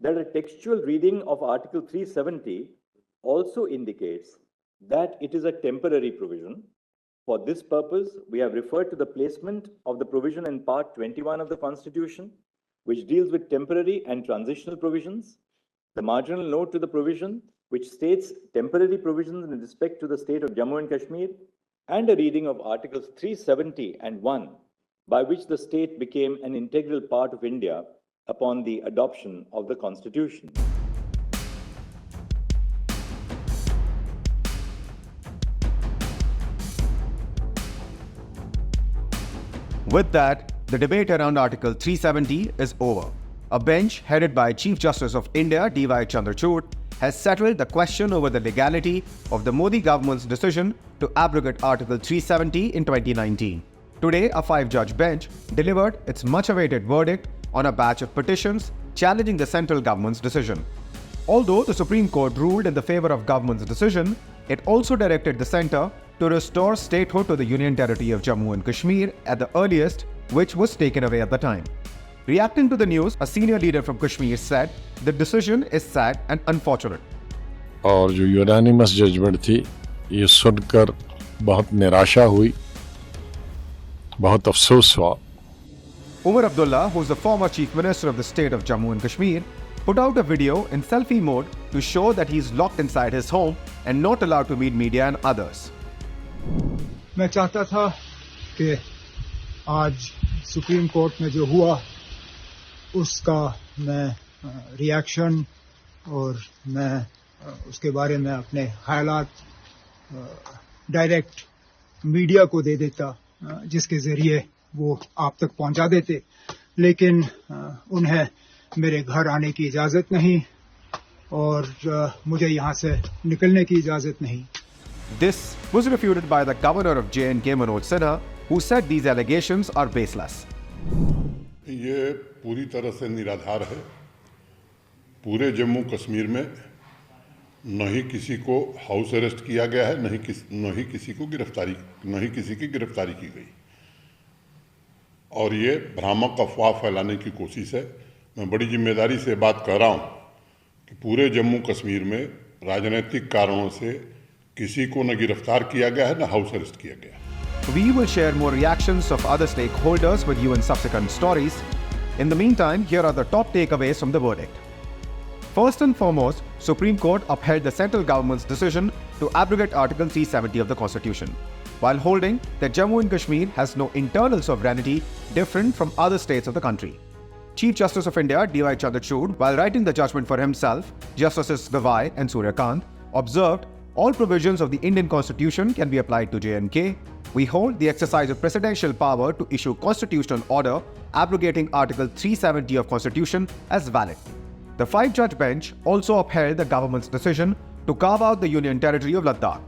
that a textual reading of Article 370 also indicates that it is a temporary provision. For this purpose, we have referred to the placement of the provision in Part 21 of the Constitution, which deals with temporary and transitional provisions, the marginal note to the provision, which states temporary provisions in respect to the state of Jammu and Kashmir, and a reading of Articles 370 and 1, by which the state became an integral part of India upon the adoption of the Constitution. With that, the debate around Article 370 is over. A bench headed by Chief Justice of India DY Chandrachud has settled the question over the legality of the Modi government's decision to abrogate Article 370 in 2019. Today, a 5-judge bench delivered its much-awaited verdict on a batch of petitions challenging the central government's decision. Although the Supreme Court ruled in the favour of government's decision, it also directed the centre to restore statehood to the Union Territory of Jammu and Kashmir at the earliest, which was taken away at the time. Reacting to the news, a senior leader from Kashmir said the decision is sad and unfortunate. और जो unanimous judgement थी, ये सुनकर बहुत निराशा हुई, बहुत अफसोस हुआ. Umar Abdullah, who is the former Chief Minister of the state of Jammu and Kashmir, put out a video in selfie mode to show that he is locked inside his home and not allowed to meet media and others. मैं चाहता था कि आज supreme court में जो हुआ उसका मैं रिएक्शन और मैं उसके बारे में अपने ख्यालात डायरेक्ट मीडिया को दे देता, जिसके जरिए वो आप तक पहुंचा देते, लेकिन उन्हें मेरे घर आने की इजाजत नहीं और मुझे यहां से निकलने की इजाजत नहीं. This was refuted by the governor of J&K Manoj Sinha, who said these allegations are baseless. ये पूरी तरह से निराधार है. पूरे जम्मू कश्मीर में न ही किसी को हाउस अरेस्ट किया गया है, न ही किसी की गिरफ्तारी की गई, और ये भ्रामक अफवाह फैलाने की कोशिश है. मैं बड़ी जिम्मेदारी से बात कर रहा हूँ कि पूरे जम्मू कश्मीर में राजनीतिक कारणों से किसी को न गिरफ्तार किया गया है, न हाउस अरेस्ट किया गया है. We will share more reactions of other stakeholders with you in subsequent stories. In the meantime, here are the top takeaways from the verdict. First and foremost, Supreme Court upheld the central government's decision to abrogate Article 370 of the Constitution, while holding that Jammu and Kashmir has no internal sovereignty different from other states of the country. Chief Justice of India DY Chandrachud, while writing the judgment for himself, Justices Gavai and Suryakant, observed all provisions of the Indian Constitution can be applied to J&K. We hold the exercise of presidential power to issue constitutional order abrogating Article 370 of Constitution as valid. The 5-judge bench also upheld the government's decision to carve out the Union Territory of Ladakh.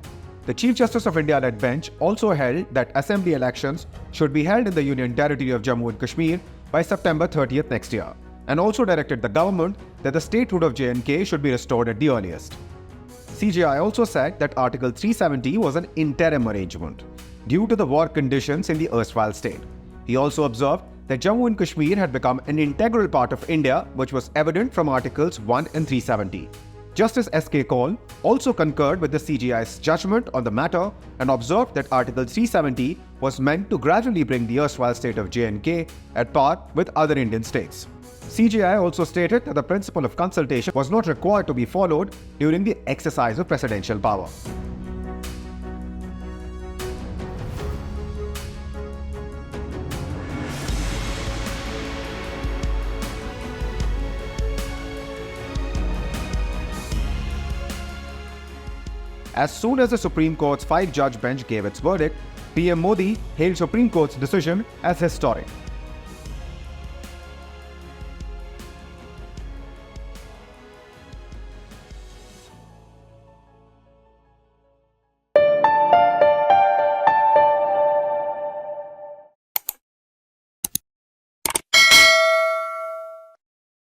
The Chief Justice of India-led bench also held that assembly elections should be held in the Union Territory of Jammu and Kashmir by September 30th next year, and also directed the government that the statehood of J&K should be restored at the earliest. CJI also said that Article 370 was an interim arrangement due to the war conditions in the erstwhile state. He also observed that Jammu and Kashmir had become an integral part of India, which was evident from Articles 1 and 370. Justice S.K. Kaul also concurred with the CJI's judgment on the matter and observed that Article 370 was meant to gradually bring the erstwhile state of J&K at par with other Indian states. CJI also stated that the principle of consultation was not required to be followed during the exercise of presidential power. As soon as the Supreme Court's 5-judge bench gave its verdict, PM Modi hailed Supreme Court's decision as historic.